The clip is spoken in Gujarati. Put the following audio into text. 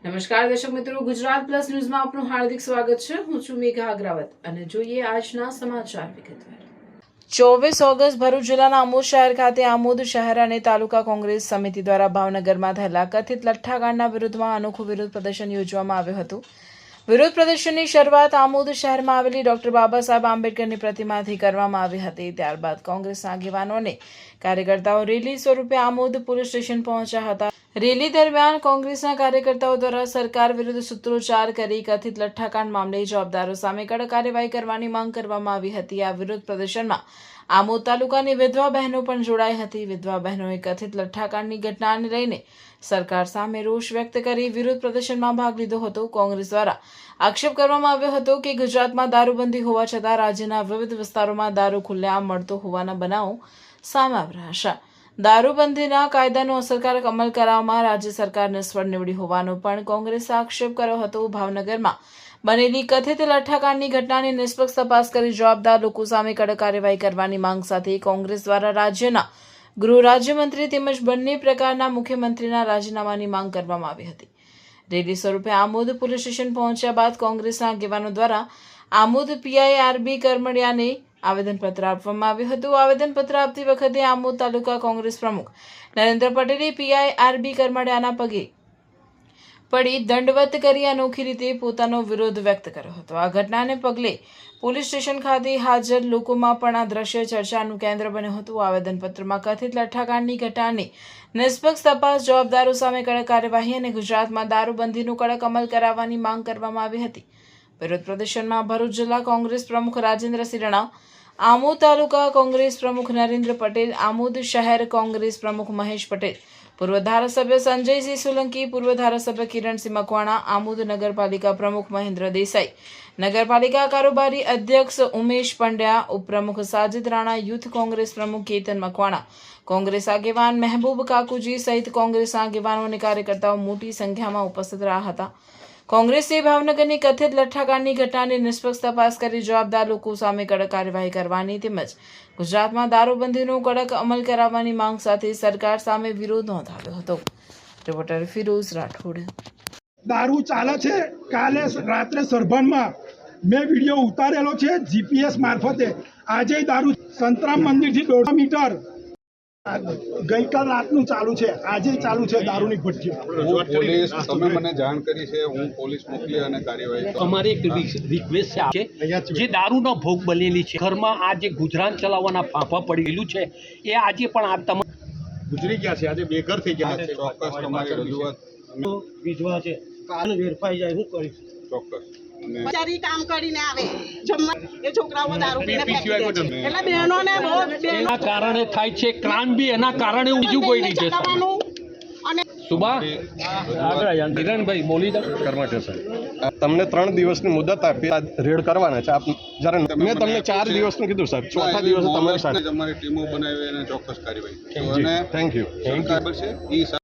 નમસ્કાર દર્શક મિત્રો, ગુજરાત પ્લસ ન્યૂઝમાં આપનું હાર્દિક સ્વાગત છે. હું છું મેઘા અગ્રવાલ અને જોઈએ આજના સમાચાર વિગતવાર. 24 ઓગસ્ટ ભરૂચ જિલ્લાના આમોદ શહેર ખાતે આમોદ શહેર અને તાલુકા કોંગ્રેસ સમિતિ દ્વારા ભાવનગરમાં થયેલા કથિત લઠ્ઠાકાંડના વિરુદ્ધમાં અનોખું વિરોધ પ્રદર્શન યોજવામાં આવ્યું હતું. વિરોધ પ્રદર્શનની શરૂઆત આમોદ શહેરમાં આવેલી ડોક્ટર બાબા સાહેબ આંબેડકરની પ્રતિમાથી કરવામાં આવી હતી. ત્યારબાદ કોંગ્રેસના આગેવાનો અને કાર્યકર્તાઓ રેલી સ્વરૂપે આમોદ પોલીસ સ્ટેશન પહોંચ્યા હતા. રેલી દરમિયાન કોંગ્રેસના કાર્યકર્તાઓ દ્વારા સરકાર વિરુદ્ધ સૂત્રોચ્ચાર કરી કથિત લઠ્ઠાકાંડ મામલે જવાબદારો સામે કડક કાર્યવાહી કરવાની માંગ કરવામાં આવી હતી. આ વિરોધ પ્રદર્શનમાં આમોદ તાલુકાની વિધવા બહેનો પણ જોડાઈ હતી. વિધવા બહેનોએ કથિત લઠ્ઠાકાંડની ઘટનાને લઈને સરકાર સામે રોષ વ્યક્ત કરી વિરોધ પ્રદર્શનમાં ભાગ લીધો હતો. કોંગ્રેસ દ્વારા આક્ષેપ કરવામાં આવ્યો હતો કે ગુજરાતમાં દારૂબંધી હોવા છતાં રાજ્યના વિવિધ વિસ્તારોમાં દારૂ ખુલ્લેઆમ મળતો હોવાના બનાવો સામે આવી રહ્યા છે. દારૂબંધીના કાયદાનો અસરકારક અમલ કરાવવામાં રાજ્ય સરકાર નિષ્ફળ નીવડી હોવાનો પણ કોંગ્રેસે આક્ષેપ કર્યો હતો. ભાવનગરમાં બનેલી કથિત લઠ્ઠાકાંડની ઘટનાની નિષ્પક્ષ તપાસ કરી જવાબદાર લોકો સામે કડક કાર્યવાહી કરવાની માંગ સાથે કોંગ્રેસ દ્વારા રાજ્યના ગૃહ રાજ્યમંત્રી તેમજ બંને પ્રકારના મુખ્યમંત્રીના રાજીનામાની માંગ કરવામાં આવી હતી. રેલી સ્વરૂપે આમોદ પોલીસ સ્ટેશન પહોંચ્યા બાદ કોંગ્રેસના આગેવાનો દ્વારા આમોદ પીઆઈઆરબી કરમડિયાને આવેદનપત્ર આપવામાં આવ્યું હતું. આવેદનપત્ર આપતી વખતે આમોદ તાલુકા કોંગ્રેસ પ્રમુખ નરેન્દ્ર પટેલે પીઆઈઆરબી કરમડિયાના પગે પડી દંડવત કરી અનોખી રીતે પોતાનો વિરોધ વ્યક્ત કર્યો હતો. આ ઘટનાને પગલે પોલીસ સ્ટેશન ખાતે હાજર લોકોમાં પણ આ દ્રશ્ય ચર્ચાનું કેન્દ્ર બન્યું હતું. આવેદનપત્રમાં કથિત લઠ્ઠાકાંડની ઘટનાની નિષ્પક્ષ તપાસ, જવાબદારો સામે કડક કાર્યવાહી અને ગુજરાતમાં દારૂબંધીનો કડક અમલ કરાવવાની માંગ કરવામાં આવી હતી. વિરોધ પ્રદર્શનમાં ભરૂચ જિલ્લા કોંગ્રેસ પ્રમુખ રાજેન્દ્રસિંહ રાણા, આમોદ તાલુકા કોંગ્રેસ પ્રમુખ નરેન્દ્ર પટેલ, આમોદ શહેર કોંગ્રેસ પ્રમુખ મહેશ પટેલ, પૂર્વ ધારાસભ્ય સંજયસિંહ સોલંકી, પૂર્વ ધારાસભ્ય કિરણસિંહ મકવાણા, આમોદ નગરપાલિકા પ્રમુખ મહેન્દ્ર દેસાઈ, નગરપાલિકા કારોબારી અધ્યક્ષ ઉમેશ પંડ્યા, ઉપપ્રમુખ સાજિદ રાણા, યુથ કોંગ્રેસ પ્રમુખ કેતન મકવાણા, કોંગ્રેસ આગેવાન મહેબૂબ કાકુજી સહિત કોંગ્રેસના આગેવાનો અને કાર્યકર્તાઓ મોટી સંખ્યામાં ઉપસ્થિત રહ્યા હતા. કોંગ્રેસે ભાવનગરની કથિત લઠ્ઠાકાંડની ઘટનાની નિષ્પક્ષ તપાસ કરી જવાબદાર લોકો સામે કડક કાર્યવાહી કરવાની તેમજ ગુજરાતમાં દારૂબંધીનો કડક અમલ કરાવવાની માંગ સાથે સરકાર સામે વિરોધ નોંધાવ્યો હતો. રિપોર્ટર ફિરોઝ રાઠોડ. દારૂ ચાલે છે. કાલે રાત્રે સરભણમાં મેં વિડીયો ઉતારેલો છે જીપીએસ મારફતે. આજે દારૂ સંતરામ મંદિરથી 1.5 મીટર ગઈકાલ રાતનું ચાલુ છે, આજે ચાલુ છે દારૂની ભઠ્ઠી. પોલીસ તમે મને જાણ કરી છે, હું પોલીસ મોકલી અને કાર્યવાહી. અમારી એક રિક્વેસ્ટ છે જે દારૂનો ભોગ બનેલી છે, ઘરમાં આ જે ગુજરાન ચલાવવાના ફાંફા પડી ગયેલું છે એ આજે પણ આ તમામ ગુજરી ગયા છે, આજે બેઘર થઈ ગયા છે. ચોક્કસ તમારી રજૂઆત વિધવા છે, કાલ વેરફાઈ જાય હું કરીશ. ચોક્કસ બચારી કામ કરીને આવે જમવા, એ છોકરાઓ દારૂ પીને ફેંકી દે છે. એટલે બહેનોને એના કારણે થાય છે ક્રાઇમ બી, એના કારણે બીજું કોઈ નહીં છે. અને સુબા કિરણભાઈ બોલી દો. કર્મઠ સાહેબ, તમને 3 દિવસની મુદત આપી, રેડ કરવાના છે. આપ જ્યારે મેં તમને 4 દિવસનું કીધું સાહેબ, ચોથા દિવસે તમારી સાથે અમારી ટીમો બનાવી અને ચોક્કસ કાર્યવાહી. અને થેન્ક યુ. સરકાર છે એ